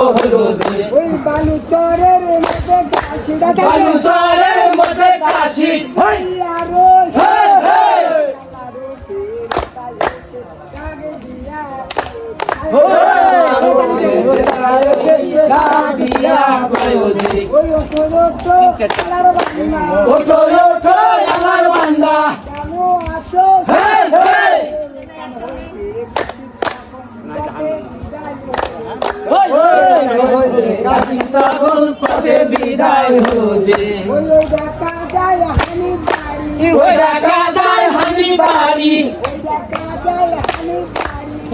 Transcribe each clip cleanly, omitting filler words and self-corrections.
ওই বালু চরের মধ্যে কাশিটা বালু চরের মধ্যে কাশি আরো আমার বান্দা পথে বিদায় হতে দেখা যায় হানি বাড়ি ওই দেখা যায় হানি বাড়ি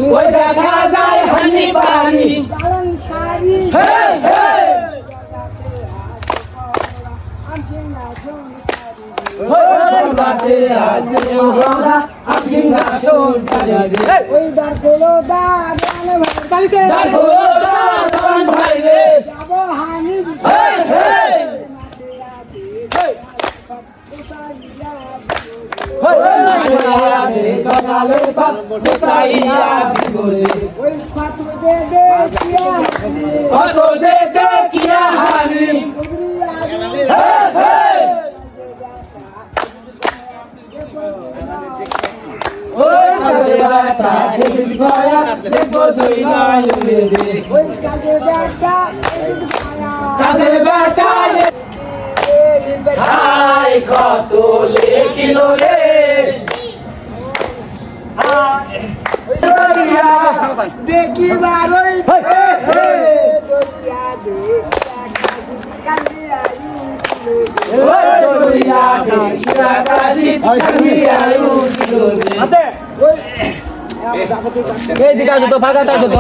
ওই দেখা যায় হানি বাড়ি দালান শাড়ি ওই দার কোলো দাঁড়ান ভাইকে যাবো হানি ওই কত দে কিয়া হানি ওই কাজে দেখা কাদের বেটা হাই কত লেখিল রে দেখি বারোই এইদিকে আসো তো ফাঁকাতে আসো তো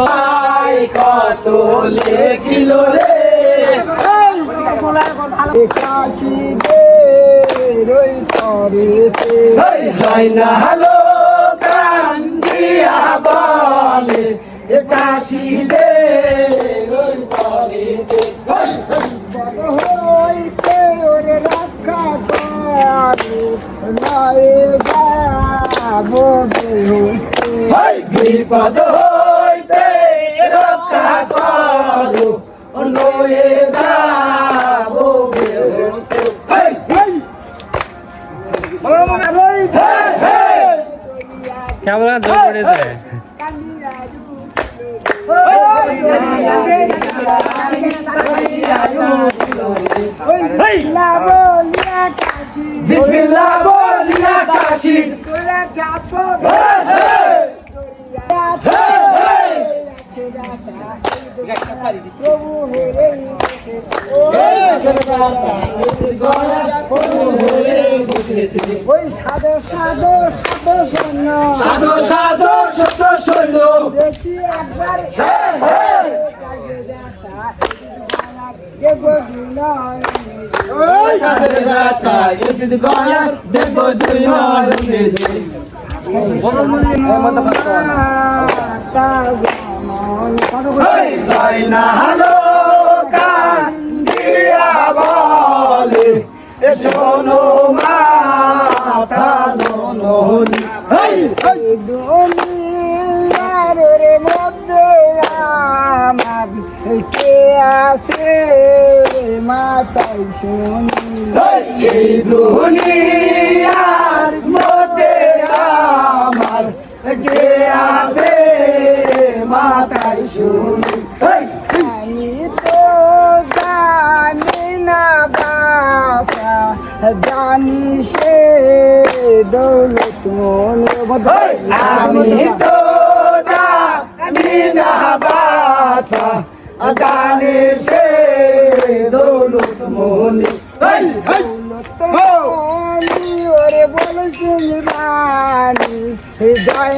কত লেখিল রে কাশি দে রই করেছে হয় না হলো কান্দিয়া বলে কাশি দে রই করেছে হইতে ওরে রক্ষা করে নয় যাবো বিপদ হইতে রক্ষা করো নয়ে যাবো কেমন ধরে পড়েছে বিসমিল্লাহ বলিয়া কাশি তোরা যাবো প্রভু হেরে ওই সাধো সাধো সাধো সৈন্য সাধু সাধু সত্য সৈন্য দেখি একবার দেবো দেব দুই জয় না হলো কান্দিয়া বলে শোনো মাতা জননী দুনিয়ার মধ্যে আমার কে আছে মাতাই শুনি এই দুনিয়ার মধ্যে আমার কে আছে মাতাই শুনি আমি তো জানি না বাসা জানি সে দৌলত মনে আমি তো জানি না বাসা জানি সে দৌলত মনি ওরে বলছেন রানী জয়